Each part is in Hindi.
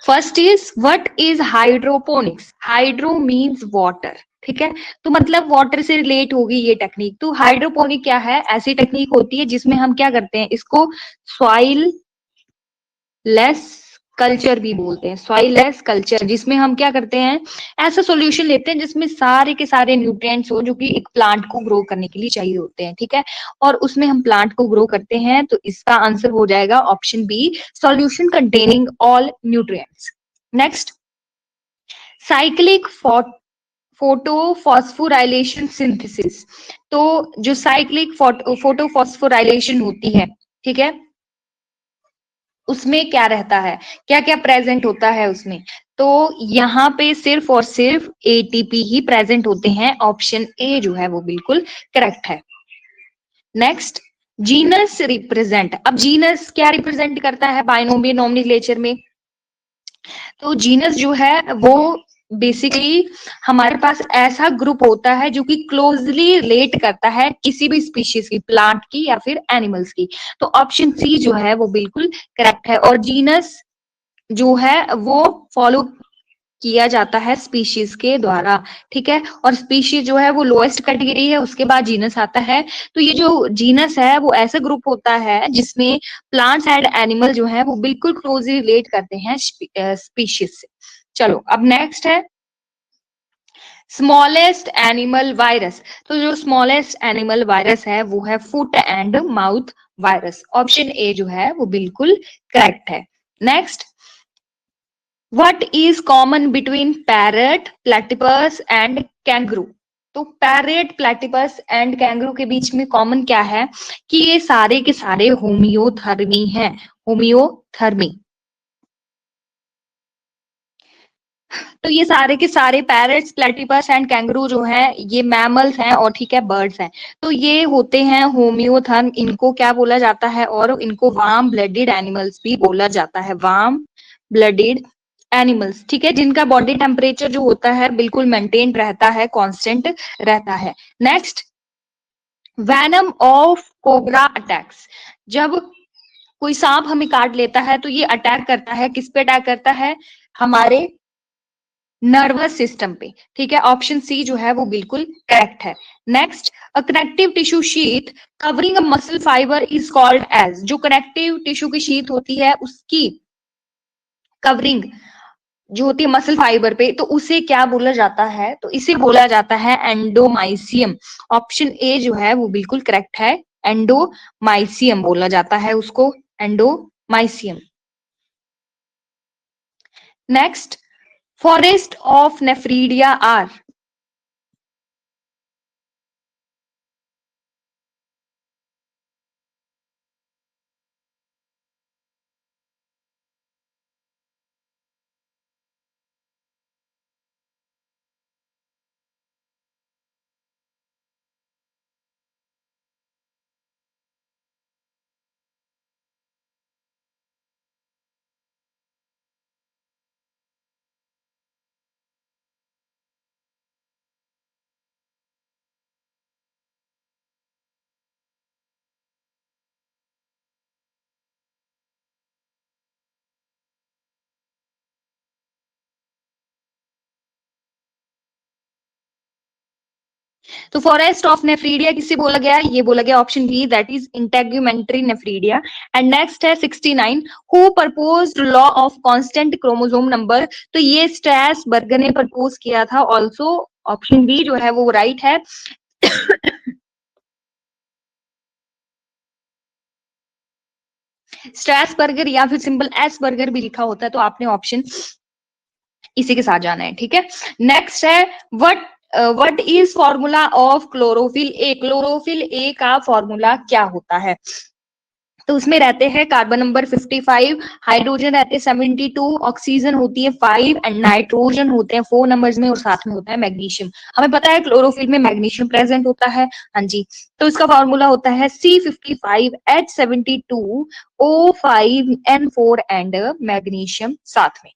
First is what is hydroponics. Hydro means water, ठीक है, तो मतलब वाटर से रिलेट होगी ये टेक्निक। तो हाइड्रोपोनिक क्या है, ऐसी टेक्निक होती है जिसमें हम क्या करते हैं, इसको सॉइल लेस कल्चर भी बोलते हैं, सॉइल लेस कल्चर, जिसमें हम क्या करते हैं, ऐसा सॉल्यूशन लेते हैं जिसमें सारे के सारे न्यूट्रिएंट्स हो जो कि एक प्लांट को ग्रो करने के लिए चाहिए होते हैं, ठीक है, और उसमें हम प्लांट को ग्रो करते हैं। तो इसका आंसर हो जाएगा option B, solution containing all nutrients. Next, cyclic photophosphorylation synthesis. तो जो साइक्लिक फोटोफॉस्फोराइलेशन होती है, ठीक है, उसमें क्या रहता है, क्या क्या प्रेजेंट होता है उसमें, तो यहाँ पे सिर्फ और सिर्फ एटीपी ही प्रेजेंट होते हैं। ऑप्शन ए जो है वो बिल्कुल करेक्ट है। Next, genus represent. अब जीनस क्या रिप्रेजेंट करता है बाइनोमियल नोमेनक्लेचर में, तो जीनस जो है वो बेसिकली हमारे पास ऐसा ग्रुप होता है जो कि क्लोजली रिलेट करता है किसी भी स्पीशीज की, प्लांट की या फिर एनिमल्स की। तो ऑप्शन सी जो है वो बिल्कुल करेक्ट है। और जीनस जो है वो फॉलो किया जाता है स्पीशीज के द्वारा, ठीक है, और स्पीशीज जो है वो लोएस्ट कैटेगरी है, उसके बाद जीनस आता है। तो ये जो जीनस है वो ऐसा ग्रुप होता है जिसमें प्लांट्स एंड एनिमल जो है वो बिल्कुल क्लोजली रिलेट करते हैं स्पीशीज से। चलो अब नेक्स्ट है स्मॉलेस्ट एनिमल वायरस। तो जो स्मॉलेस्ट एनिमल वायरस है वो है foot and mouth virus. Option A जो है वो बिल्कुल करेक्ट है। Next, What is common between parrot, platypus and kangaroo? तो पैरेट, प्लेटिपस एंड कैंगरू के बीच में कॉमन क्या है कि ये सारे के सारे होमियोथर्मी हैं, होमियोथर्मी। तो ये सारे के सारे पैरेट्स, प्लेटिपस एंड कैंगरू जो है ये मैमल्स हैं और ठीक है बर्ड्स हैं। तो ये होते हैं होमियोथर्म, इनको क्या बोला जाता है, और इनको वार्म ब्लडेड एनिमल्स भी बोला जाता है, वार्म ब्लडेड एनिमल्स, ठीक है, जिनका बॉडी टेम्परेचर जो होता है बिल्कुल मेंटेन रहता है, कांस्टेंट रहता है। Next, Venom of cobra attacks. जब कोई सांप हमें काट लेता है तो ये अटैक करता है, किस पे अटैक करता है, हमारे नर्वस सिस्टम पे, ठीक है, ऑप्शन सी जो है वो बिल्कुल करेक्ट है। Next, a connective tissue sheath covering a muscle fibre is called as. जो कनेक्टिव टिश्यू की शीथ होती है उसकी कवरिंग जो होती है मसल फाइबर पे, तो उसे क्या बोला जाता है, तो इसे बोला जाता है एंडोमाइसियम। ऑप्शन ए जो है वो बिल्कुल करेक्ट है, एंडोमाइसियम बोला जाता है उसको, endomysium. Next, forest of nephridia are. तो फॉरेस्ट ऑफ नेफ्रीडिया किसे बोला गया, ये बोला गया option B, that is integumentary nephridia. And next है 69, who proposed law of constant chromosome number. तो ये स्ट्रैस बर्गर ने प्रपोज किया था ऑल्सो, ऑप्शन बी जो है वो राइट है। स्ट्रैस बर्गर या फिर सिंपल एस बर्गर भी लिखा होता है, तो आपने ऑप्शन इसी के साथ जाना है, ठीक है। नेक्स्ट है what is formula of chlorophyll A. Chlorophyll A का फॉर्मूला क्या होता है, तो उसमें रहते हैं कार्बन नंबर 55, हाइड्रोजन रहते हैं 72, ऑक्सीजन होती है 5 एंड नाइट्रोजन होते हैं 4 नंबर्स में, और साथ में होता है मैग्नीशियम। हमें पता है क्लोरोफिल में मैग्नीशियम प्रेजेंट होता है, हाँ जी। तो इसका फॉर्मूला होता है C55H72O5N4 एंड मैग्नीशियम साथ में।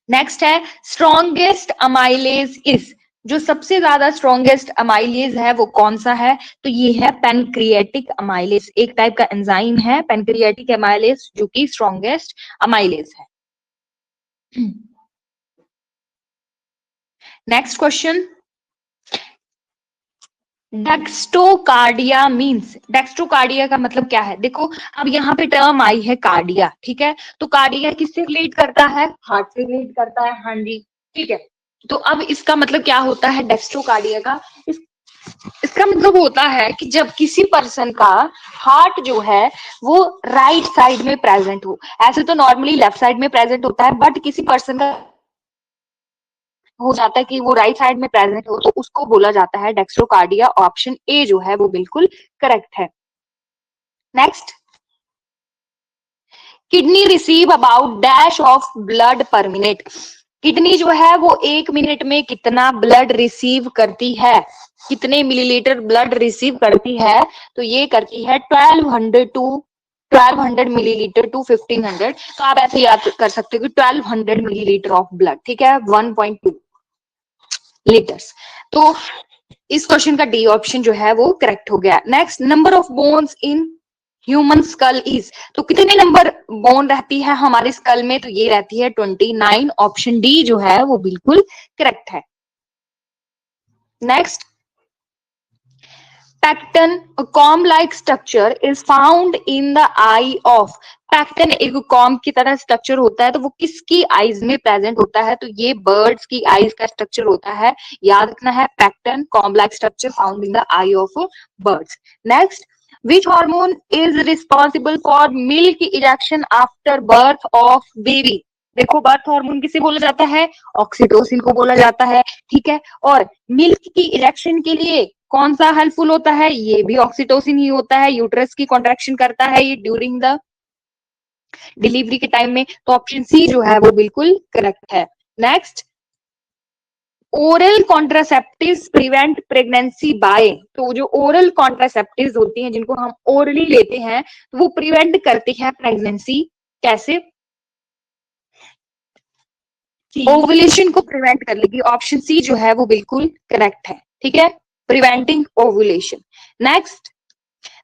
नेक्स्ट है स्ट्रॉन्गेस्ट अमाइलेज इज। जो सबसे ज्यादा स्ट्रॉन्गेस्ट अमाइलेज है वो कौन सा है, तो ये है पेनक्रिएटिक अमाइलेज, एक टाइप का एंजाइम है पेनक्रिएटिक अमाइलेज जो कि स्ट्रॉन्गेस्ट अमाइलेज है। Next question, dextrocardia means, dextrocardia का मतलब क्या है? देखो अब यहाँ पे टर्म आई है कार्डिया, ठीक है, तो कार्डिया किससे रिलेट करता है? हार्ट से रिलेट करता है, हाँ जी, ठीक है। तो अब इसका मतलब क्या होता है डेक्स्ट्रोकार्डिया का? इसका मतलब होता है कि जब किसी पर्सन का हार्ट जो है वो राइट साइड में प्रेजेंट हो। ऐसे तो नॉर्मली लेफ्ट साइड में प्रेजेंट होता है, बट किसी पर्सन का हो जाता है कि वो राइट साइड में प्रेजेंट हो, तो उसको बोला जाता है डेक्स्ट्रोकार्डिया। ऑप्शन ए जो है वो बिल्कुल करेक्ट है। Next, kidney receive about dash of blood पर मिनट। किडनी जो है वो 1 मिनट में कितना ब्लड रिसीव करती है? कितने मिलीलीटर ब्लड रिसीव करती है? तो ये करती है 1200 मिलीलीटर टू 1500। तो आप ऐसे याद कर सकते हो कि 1200 मिलीलीटर ऑफ ब्लड, ठीक है, 1.2 लीटर्स। तो इस क्वेश्चन का डी ऑप्शन जो है वो करेक्ट हो गया। Next, number of bones in human skull is. तो कितने नंबर बोन रहती है हमारे स्कल में? तो ये रहती है 29। ऑप्शन डी जो है वो बिल्कुल करेक्ट है। Next, pecten comb like structure is found in the eye of. Pecten एक कॉम की तरह स्ट्रक्चर होता है, तो वो किसकी आईज में प्रेजेंट होता है? तो ये बर्ड्स की आईज का स्ट्रक्चर होता है, याद रखना है, pecten comb like structure found in the eye of birds. Next, which hormone is responsible for milk ejection after birth of baby? देखो बर्थ हार्मोन किसे बोला जाता है? ऑक्सीटोसिन को बोला जाता है, ठीक है। और मिल्क की इजेक्शन के लिए कौन सा हेल्पफुल होता है? ये भी ऑक्सीटोसिन ही होता है। यूट्रस की कॉन्ट्रैक्शन करता है ये ड्यूरिंग द डिलीवरी के टाइम में। तो ऑप्शन सी जो है वो बिल्कुल करेक्ट है। Next, oral contraceptives prevent pregnancy bye. तो जो ओरल कॉन्ट्रासेप्टिव्स होती हैं जिनको हम ओरली लेते हैं, तो वो प्रिवेंट करती है प्रेगनेंसी। कैसे? ओवुलेशन को प्रिवेंट कर लेगी। ऑप्शन सी जो है वो बिल्कुल करेक्ट है, ठीक है, preventing ovulation. Next,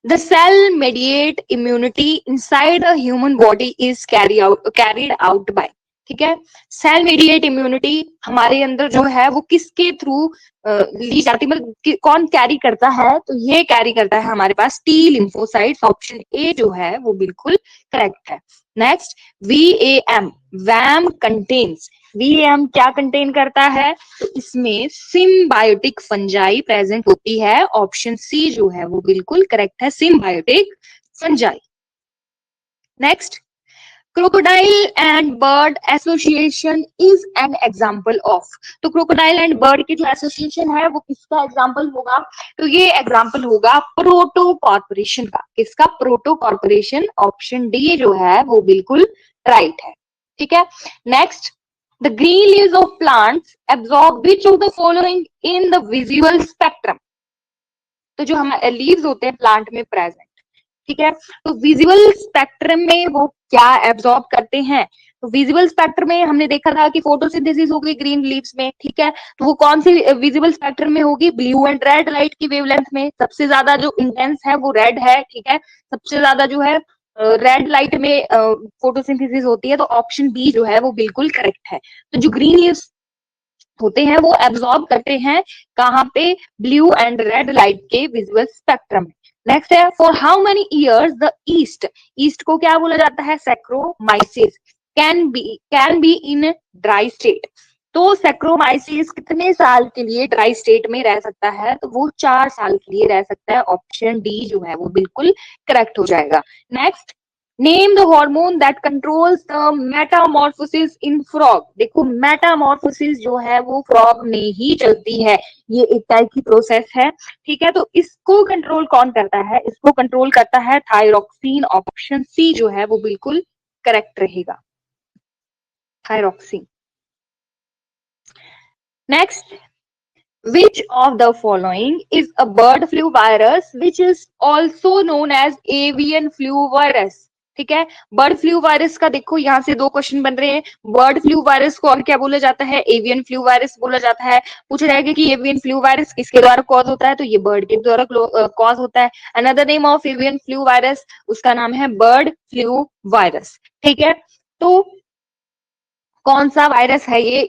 the cell mediated immunity inside a human body is carried out by. ठीक है, सेल मेडिएट इम्यूनिटी हमारे अंदर जो है वो किसके थ्रू ली जाती है, मतलब कौन कैरी करता है? तो ये कैरी करता है हमारे पास टी लिम्फोसाइट्स। ऑप्शन ए जो है वो बिल्कुल करेक्ट है। Next, VAM, VAM contains. VAM क्या कंटेन करता है? तो इसमें सिम्बायोटिक फंजाई प्रेजेंट होती है। ऑप्शन सी जो है वो बिल्कुल करेक्ट है, symbiotic fungi. Next, crocodile and bird association is an example of. तो क्रोकोडाइल एंड बर्ड की जो एसोसिएशन है वो किसका एग्जाम्पल होगा? तो ये एग्जाम्पल होगा प्रोटो कॉर्पोरेशन का। किसका? Proto corporation. ऑप्शन डी जो है वो बिल्कुल राइट है, ठीक है। Next, the green leaves of plants absorb which of the following in the visual spectrum. तो जो हमारे लीव्स होते हैं प्लांट में प्रेजेंट, ठीक है, तो विजुअल स्पेक्ट्रम में वो क्या एब्जॉर्ब करते हैं? तो विजुअल स्पेक्ट्रम में हमने देखा था कि फोटोसिंथेसिस होगी ग्रीन लीव्स में, ठीक है, तो वो कौन सी विजुअल स्पेक्ट्रम में होगी? ब्लू एंड रेड लाइट की वेवलेंथ में। सबसे ज्यादा जो इंटेंस है वो रेड है, ठीक है, सबसे ज्यादा जो है रेड लाइट में फोटोसिंथेसिस होती है। तो ऑप्शन बी जो है वो बिल्कुल करेक्ट है। तो जो ग्रीन लीव्स होते हैं वो एब्जॉर्ब करते हैं कहाँ पे? ब्लू एंड रेड लाइट के विजुअल स्पेक्ट्रम में। नेक्स्ट है, for how many years the east, east को क्या बोला जाता है? Saccharomyces can be in dry state. तो सैक्रोमाइसिस कितने साल के लिए ड्राई स्टेट में रह सकता है? तो वो 4 साल के लिए रह सकता है। ऑप्शन डी जो है वो बिल्कुल करेक्ट हो जाएगा। Next, name the hormone that controls the Metamorphosis in frog. देखो मेटामॉर्फोसिस जो है वो फ्रॉग में ही चलती है, ये एक टाइप की प्रोसेस है, ठीक है। तो इसको कंट्रोल कौन करता है? इसको कंट्रोल करता है थायरॉक्सिन। ऑप्शन सी जो है वो बिल्कुल करेक्ट रहेगा, thyroxine. Next, which of the following is a bird flu virus which is also known as avian flu virus? ठीक है, बर्ड फ्लू वायरस का देखो यहाँ से 2 क्वेश्चन बन रहे हैं। बर्ड फ्लू वायरस को और क्या बोला जाता है? एवियन फ्लू वायरस बोला जाता है। पूछा जाएगा कि एवियन फ्लू वायरस किसके द्वारा कॉज होता है? तो ये बर्ड के द्वारा कॉज होता है। Another name of avian flu virus, उसका नाम है बर्ड फ्लू वायरस, ठीक है। तो कौन सा वायरस है ये?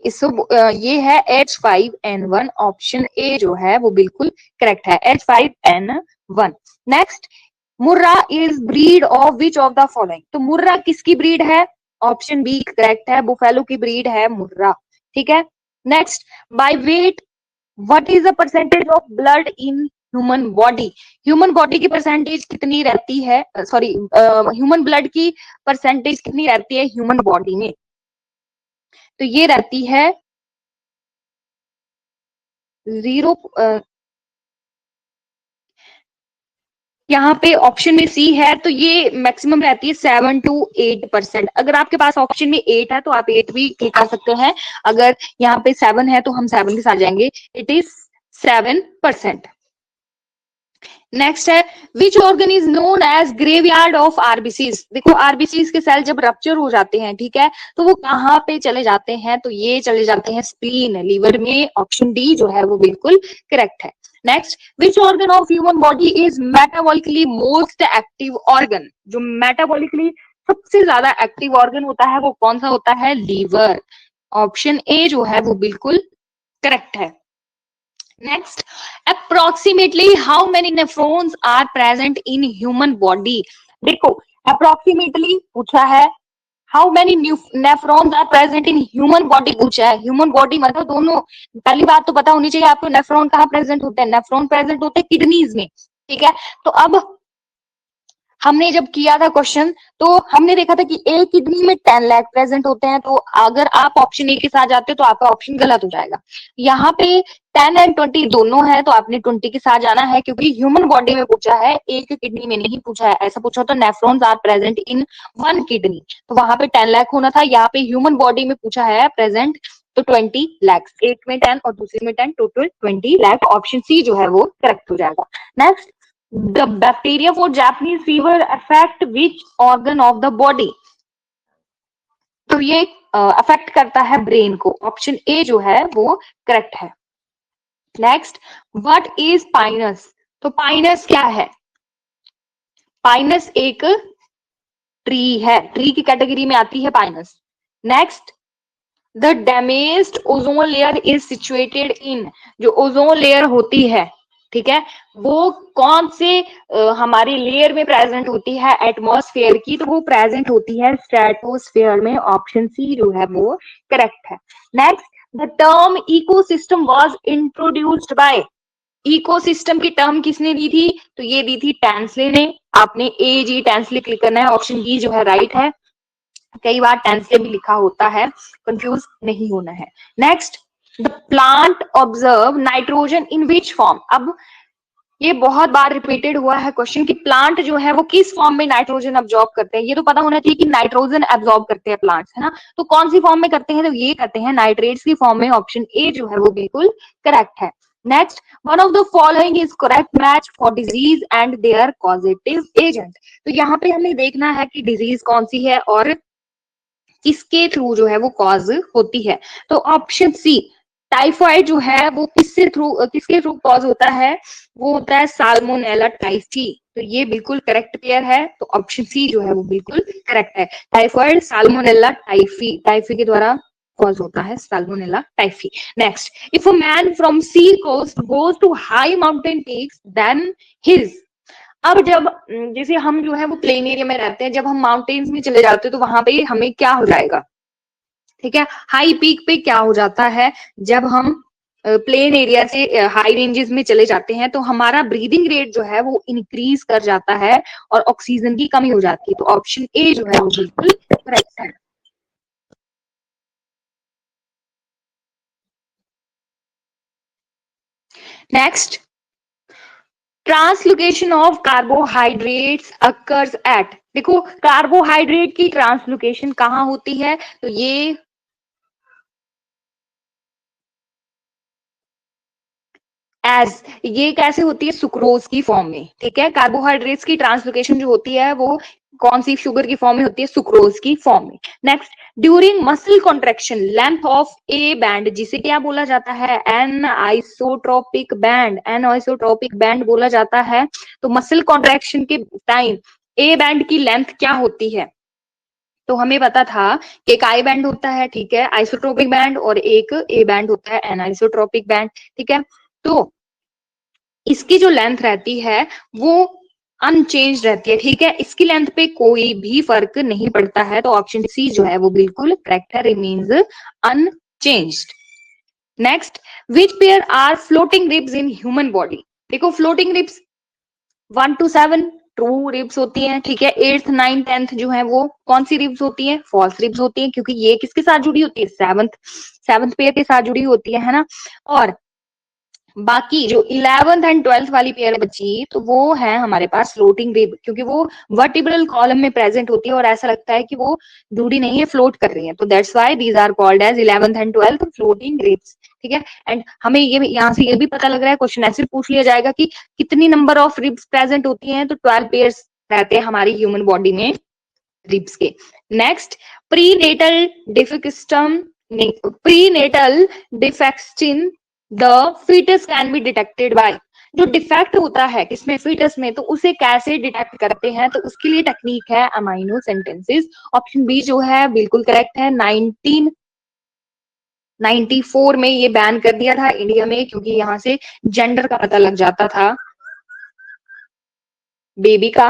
ये है H5N1। ऑप्शन ए जो है वो बिल्कुल करेक्ट है, H5N1। Next, Murrah is breed of which of the following? तो मुर्रा किसकी ब्रीड है? ऑप्शन बी करेक्ट है, बुफेलो की ब्रीड है मुर्रा। ठीक है। Next, by weight what is the percentage of blood in human body? Human body की परसेंटेज कितनी रहती है, सॉरी ह्यूमन ब्लड की परसेंटेज कितनी रहती है ह्यूमन बॉडी में? तो ये रहती है 0, यहाँ पे ऑप्शन में सी है, तो ये मैक्सिमम रहती है 7 to 8%। अगर आपके पास ऑप्शन में 8 है तो आप 8 भी क्लिक कर सकते हैं, अगर यहाँ पे 7 है तो हम 7 के साथ जाएंगे। It is 7%। नेक्स्ट है, which organ is known as graveyard of RBCs? देखो आरबीसीज के सेल जब रप्चर हो जाते हैं, ठीक है, तो वो कहाँ पे चले जाते हैं? तो ये चले जाते हैं स्प्लीन, लिवर में। ऑप्शन डी जो है वो बिल्कुल करेक्ट है। Next, which organ of human body is metabolically most active organ? जो मेटाबॉलिकली सबसे ज्यादा एक्टिव ऑर्गन होता है वो कौन सा होता है? लीवर। ऑप्शन ए जो है वो बिल्कुल करेक्ट है। Next, approximately how many nephrons are present in human body? देखो approximately पूछा है, how many nephrons are present in human body पूछा है। human body मतलब दोनों। पहली बात तो पता होनी चाहिए आपको नेफ्रॉन कहाँ प्रेजेंट होते हैं। नेफ्रॉन प्रेजेंट होते हैं किडनीज में, ठीक है। तो अब हमने जब किया था क्वेश्चन तो हमने देखा था कि एक किडनी में 10 लाख प्रेजेंट होते हैं, तो अगर आप ऑप्शन ए के साथ जाते हो तो आपका ऑप्शन गलत हो जाएगा। यहाँ पे 10 एंड 20 दोनों है, तो आपने 20 के साथ जाना है, क्योंकि ह्यूमन बॉडी में पूछा है, एक किडनी में नहीं पूछा है। ऐसा पूछा तो nephrons are present in 1 kidney, तो वहां पे 10 लाख होना था। यहाँ पे ह्यूमन बॉडी में पूछा है प्रेजेंट तो 20 लाख, एक में 10 और दूसरे में 10, टोटल 20 लाख। ऑप्शन सी जो है वो करेक्ट हो जाएगा। Next, the bacteria for Japanese fever affect which organ of the body? तो ये अफेक्ट करता है ब्रेन को। ऑप्शन ए जो है वो करेक्ट है। Next, what is Pinus? तो पाइनस क्या है? पाइनस एक ट्री है, ट्री की कैटेगरी में आती है Pinus. Next, the damaged ozone layer is situated in? जो ओजोन लेयर होती है, ठीक है, वो कौन से हमारी लेयर में प्रेजेंट होती है एटमॉस्फेयर की? तो वो प्रेजेंट होती है स्ट्रेटोस्फेयर में। ऑप्शन सी जो है वो करेक्ट है। Next, the term ecosystem was introduced by? Ecosystem की टर्म किसने दी थी? तो ये दी थी टैंसले ने। आपने ए जी टैंसले क्लिक करना है, ऑप्शन बी जो है राइट है। कई बार टैंसले भी लिखा होता है, कंफ्यूज नहीं होना है। Next, the plant observe nitrogen in which form? अब ये बहुत बार रिपीटेड हुआ है क्वेश्चन कि प्लांट जो है वो किस फॉर्म में नाइट्रोजन अब्जॉर्ब करते हैं। ये तो पता होना चाहिए कि नाइट्रोजन अब्जॉर्ब करते हैं प्लांट्स, है ना। तो कौन सी फॉर्म में करते हैं? तो ये करते हैं नाइट्रेट्स की फॉर्म में। ऑप्शन ए जो है वो बिल्कुल करेक्ट है। Next, one of the following is correct match for disease and their causative agent? तो यहाँ पे हमें देखना है कि डिजीज कौन सी है और किसके थ्रू जो है वो कॉज होती है। तो ऑप्शन सी, टाइफाइड जो है वो किसके थ्रू कॉज होता है? वो होता है साल्मोनेला टाइफी। तो ये बिल्कुल करेक्ट पेयर है, तो ऑप्शन सी जो है वो बिल्कुल करेक्ट है। टाइफाइड साल्मोनेला टाइफी, टाइफी के द्वारा कॉज होता है Salmonella typhi. Next, if a man from sea coast goes to high mountain peaks then his? अब जब जैसे हम जो है वो प्लेन एरिया में रहते हैं, जब हम माउंटेन्स में चले जाते हैं तो वहां पे हमें क्या हो जाएगा? ठीक है, हाई पीक पे क्या हो जाता है? जब हम प्लेन एरिया से हाई रेंजेस में चले जाते हैं तो हमारा ब्रीदिंग रेट जो है वो इंक्रीज कर जाता है और ऑक्सीजन की कमी हो जाती है। तो ऑप्शन ए जो है वो बिल्कुल करेक्ट है। Next, translocation of carbohydrates occurs at? देखो कार्बोहाइड्रेट की ट्रांसलोकेशन कहाँ होती है? तो ये कैसे होती है? सुक्रोज की फॉर्म में। ठीक है, कार्बोहाइड्रेट्स की ट्रांसलोकेशन जो होती है वो कौन सी शुगर की फॉर्म में होती है? सुक्रोज की फॉर्म में। Next, during muscle contraction length of A band, जिसे क्या बोला जाता है? An isotropic band, an isotropic band बोला जाता है। तो मसल कॉन्ट्रेक्शन के टाइम ए बैंड की लेंथ क्या होती है? तो हमें पता था कि एक आई बैंड होता है, ठीक है, आइसोट्रोपिक बैंड, और एक ए बैंड होता है, एनाइसोट्रोपिक बैंड, ठीक है। तो इसकी जो लेंथ रहती है वो अनचेंज रहती है, ठीक है, इसकी लेंथ पे कोई भी फर्क नहीं पड़ता है, तो ऑप्शन सी जो है वो बिल्कुल करेक्ट है, remains unchanged. Next, which pair are floating ribs in human body? देखो floating ribs 1 to 7 true ribs होती हैं, ठीक है, 8th 9th 10th जो है वो कौन सी रिब्स होती हैं? फॉल्स रिब्स होती हैं, क्योंकि ये किसके साथ जुड़ी होती है? सेवंथ पेयर के साथ जुड़ी होती है ना। और बाकी जो 11th एंड 12th वाली पेयर बची तो वो है हमारे पास फ्लोटिंग रिब, क्योंकि वो वर्टिब्रल कॉलम में प्रेजेंट होती है और ऐसा लगता है कि वो जुड़ी नहीं है, फ्लोट कर रही है, तो that's why these are called as 11th and 12th floating ribs, ठीक है। एंड हमें ये यहाँ से ये भी पता लग रहा है, क्वेश्चन ऐसे पूछ लिया जाएगा कि कितनी नंबर ऑफ रिब्स प्रेजेंट होती है, तो 12 पेयर्स रहते हैं हमारी ह्यूमन बॉडी में रिब्स के। नेक्स्ट, प्रीनेटल डिफेक्टम prenatal defects in the foetus can be detected by. जो डिफेक्ट होता है किसमें? फीटस में, तो उसे कैसे डिटेक्ट करते हैं? तो उसके लिए टेक्निक है अमाइनो सेंटेंसेस। ऑप्शन बी जो है बिल्कुल करेक्ट है। 1994 में ये बैन कर दिया था इंडिया में, क्योंकि यहाँ से जेंडर का पता लग जाता था बेबी का,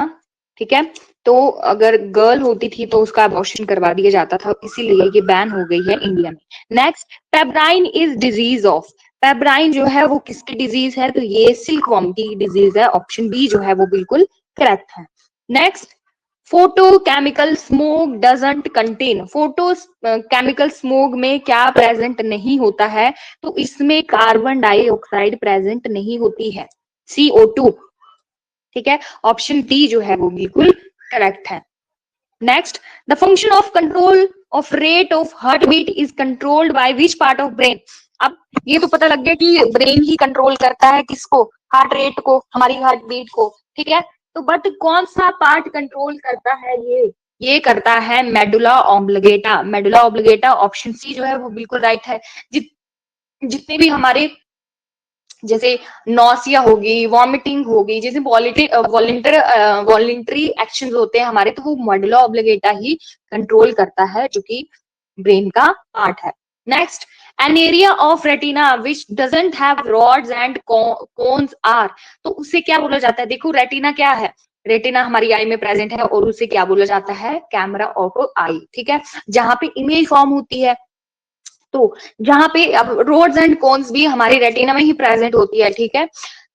ठीक है। तो अगर गर्ल होती थी तो उसका अबॉर्शन करवा दिया जाता था, इसीलिए ये बैन हो गई है इंडिया में। Next, pebrine is disease of. Pebrine जो है वो किसकी डिजीज है? तो ये सिल्कवॉर्म की डिजीज है, ऑप्शन बी जो है वो बिल्कुल करेक्ट है। Next, photochemical smoke doesn't contain. Photo chemical smoke में क्या प्रेजेंट नहीं होता है? तो इसमें कार्बन डाइऑक्साइड प्रेजेंट नहीं होती है, CO2, ठीक है। ऑप्शन डी जो है वो बिल्कुल करेक्ट है। Next, the function of control of rate of heart beat is controlled by which part of brain? अब ये तो पता लग गया कि ब्रेन ही कंट्रोल करता है किसको? हार्ट रेट को, हमारी हार्ट बीट को, ठीक है। तो बट कौन सा पार्ट कंट्रोल करता है? ये करता है मेडुला ऑब्लिगेटा। मेडुला ऑब्लिगेटा, ऑप्शन सी जो है वो बिल्कुल राइट है। जितने भी हमारे जैसे नौसिया होगी, वॉमिटिंग होगी, जैसे वॉलंटरी एक्शंस होते हैं हमारे, तो वो मेडुला ऑब्लिगेटा ही कंट्रोल करता है, जो कि ब्रेन का पार्ट है। Next, an area of retina which doesn't have rods and cones are. तो उससे क्या बोला जाता है? देखो रेटिना क्या है? रेटिना हमारी आई में प्रेजेंट है और उसे क्या बोला जाता है? कैमरा ऑफ आई, ठीक है, जहां पे इमेज फॉर्म होती है। तो जहां पे अब रोड्स एंड कोन्स भी हमारी रेटिना में ही प्रेजेंट होती है, ठीक है।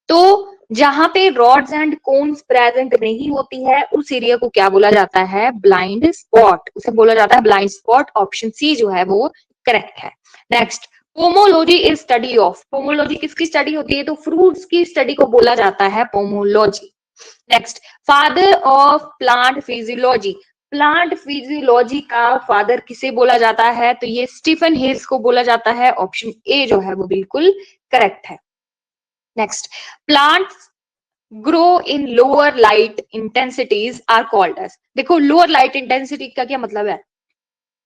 तो जहां पे रॉड्स एंड कोन्स प्रेजेंट नहीं होती है उस एरिया को क्या बोला जाता है? ब्लाइंड स्पॉट, उसे बोला जाता है ब्लाइंड स्पॉट। ऑप्शन सी जो है वो करेक्ट है। Next, pomology is study of. Pomology किसकी स्टडी होती है? तो फ्रूट्स की स्टडी को बोला जाता है pomology. Next, father of plant physiology. Plant physiology का फादर किसे बोला जाता है? तो ये स्टीफन हेज को बोला जाता है। ऑप्शन ए जो है वो बिल्कुल करेक्ट है। Next, plants grow in lower light intensities are called as. देखो लोअर लाइट इंटेंसिटी का क्या मतलब है?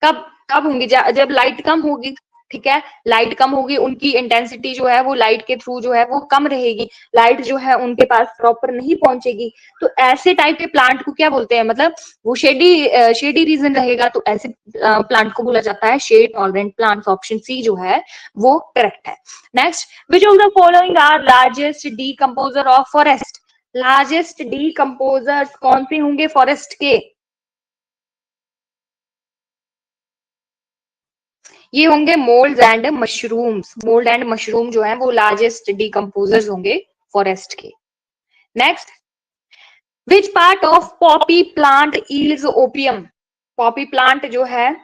कब कब होंगी? जब लाइट कम होगी, ठीक है, लाइट कम होगी, उनकी इंटेंसिटी जो है वो लाइट के थ्रू जो है वो कम रहेगी, लाइट जो है उनके पास प्रॉपर नहीं पहुंचेगी, तो ऐसे टाइप के प्लांट को क्या बोलते हैं? मतलब वो शेडी रीजन रहेगा, तो ऐसे प्लांट को बोला जाता है shade tolerant plants. Option C जो है वो करेक्ट है। Next, which of the following are largest decomposer of forest? Largest decomposers कौन से होंगे फॉरेस्ट के? ये होंगे mould and mushrooms. Mould and mushroom जो है वो लार्जेस्ट डिकम्पोजर्स होंगे फॉरेस्ट के। Next, which part of poppy plant yields opium? Poppy plant जो है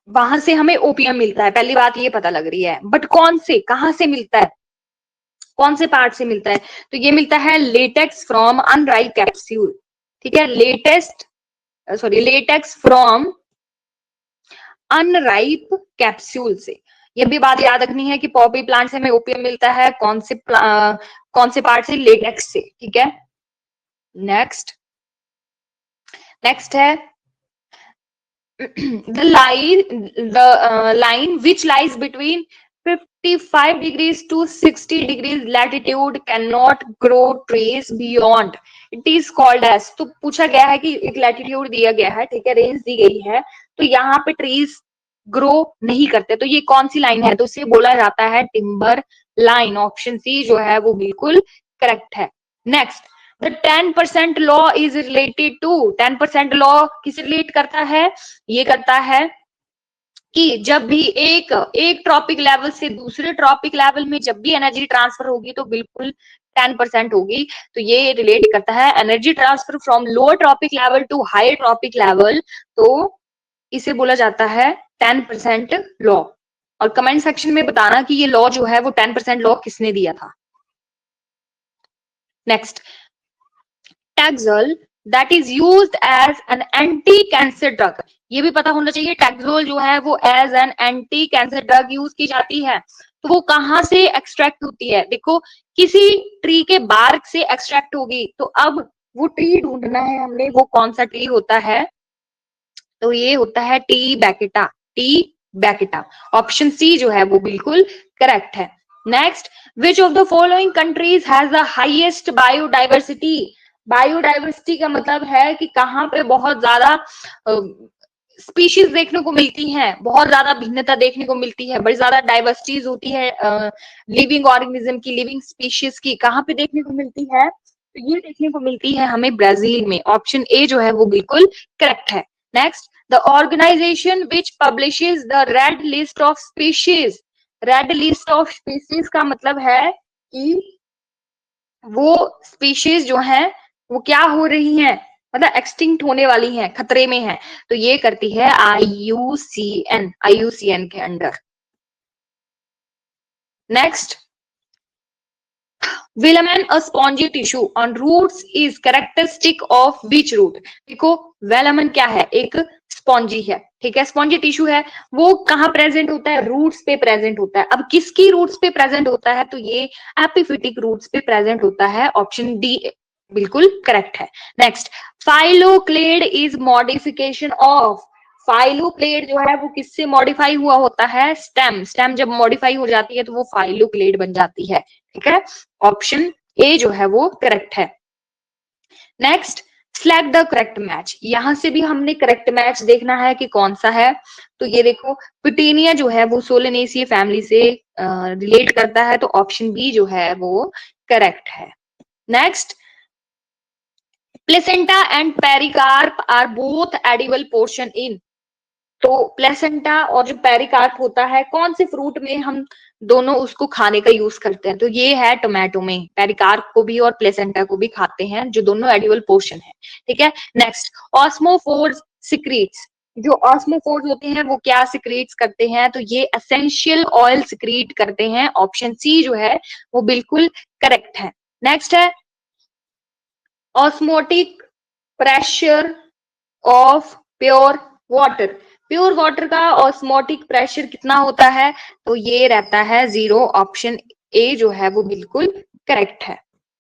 वहां से हमें ओपियम मिलता है, पहली बात ये पता लग रही है, बट कौन से, कहां से मिलता है, कौन से पार्ट से मिलता है? तो ये मिलता है लेटेक्स फ्रॉम अनराइप कैप्सूल, ठीक है, लेटेक्स फ्रॉम अनराइप कैप्सूल से। ये भी बात याद रखनी है कि पॉपी प्लांट से हमें ओपियम मिलता है, कौन से पार्ट से? लेटेक्स से, ठीक है। नेक्स्ट है the line which lies between 55 degrees to 60 degrees latitude cannot grow trees beyond, it is called as। तो पूछा गया है कि एक लैटिट्यूड दिया गया है, ठीक है, रेंज दी गई है, तो यहाँ पे ट्रीज ग्रो नहीं करते, तो ये कौन सी लाइन है, तो इसे बोला जाता है टिम्बर लाइन। ऑप्शन सी जो है वो बिल्कुल करेक्ट है। Next, the 10% law is related to, 10% law किसे रिलेट करता है, ये करता है कि जब भी एक ट्रॉपिक लेवल से दूसरे ट्रॉपिक लेवल में जब भी एनर्जी ट्रांसफर होगी तो बिल्कुल 10% होगी। तो ये रिलेट करता है energy transfer from lower trophic level to higher trophic level, तो इसे बोला जाता है 10% लॉ। और कमेंट सेक्शन में बताना कि ये लॉ जो है वो 10% लॉ किसने दिया था। Next, taxol that is used as an anti cancer drug, ये भी पता होना चाहिए, टैक्सोल जो है वो as an anti cancer drug use की जाती है। तो वो कहां से एक्सट्रैक्ट होती है, देखो किसी ट्री के बार्क से एक्सट्रैक्ट होगी, तो अब वो ट्री ढूंढना है हमने, वो कौन सा ट्री होता है, तो ये होता है टी बैकेटा, टी बैकेटा। ऑप्शन सी जो है वो बिल्कुल करेक्ट है। Next, which of the following countries has the highest biodiversity, biodiversity का मतलब है कि कहाँ पे बहुत ज्यादा स्पीशीज देखने को मिलती हैं, बहुत ज्यादा भिन्नता देखने को मिलती है, बड़ी ज्यादा डाइवर्सिटीज होती है लिविंग ऑर्गेनिज्म की, लिविंग स्पीशीज की, कहाँ पे देखने को मिलती है, तो ये देखने को मिलती है हमें ब्राजील में। ऑप्शन ए जो है वो बिल्कुल करेक्ट है। Next, the organisation which publishes the red list of species, red list of species का मतलब है कि वो स्पीशीज जो है वो क्या हो रही हैं, मतलब एक्सटिंक्ट होने वाली हैं, खतरे में हैं, तो ये करती है IUCN, IUCN के under. Next, Velamen, a spongy tissue on roots is characteristic of which root, देखो वेलामन क्या है, एक स्पॉन्जी है, ठीक है, स्पॉन्जी टिश्यू है, वो कहाँ प्रेजेंट होता है, रूट्स पे प्रेजेंट होता है। अब किसकी रूट्स पे प्रेजेंट होता है, तो ये एपिफिटिक रूट्स पे प्रेजेंट होता है। ऑप्शन डी बिल्कुल करेक्ट है। Next, phylloclade is modification of, phylloclade जो है वो किससे मॉडिफाई हुआ होता है, स्टेम, स्टेम जब मॉडिफाई हो जाती है तो वो फाइलोक्लेड बन जाती है, ठीक है। ऑप्शन ए जो है वो करेक्ट है। Next, select the correct match, यहां से भी हमने करेक्ट मैच देखना है कि कौन सा है, तो ये देखो पिटीनिया जो है वो सोलेनेसिए फैमिली से रिलेट करता है, तो ऑप्शन बी जो है वो करेक्ट है। Next, placenta and pericarp are both edible portion in, तो प्लेसेंटा और जो पेरिकार्प होता है कौन से फ्रूट में हम दोनों उसको खाने का यूज करते हैं, तो ये है टोमेटो में, पेरिकार्प को भी और प्लेसेंटा को भी खाते हैं, जो दोनों एडिबल पोर्शन है, ठीक है। नेक्स्ट, ऑस्मोफोर्स सिक्रीट्स, जो ऑस्मोफोर्स होते हैं वो क्या सिक्रीट्स करते हैं, तो ये एसेंशियल ऑयल सिक्रीट करते हैं। ऑप्शन सी जो है वो बिल्कुल करेक्ट है। नेक्स्ट है osmotic pressure of pure water, pure water का ऑस्मोटिक प्रेशर कितना होता है, तो ये रहता है 0। ऑप्शन ए जो है वो बिल्कुल करेक्ट है।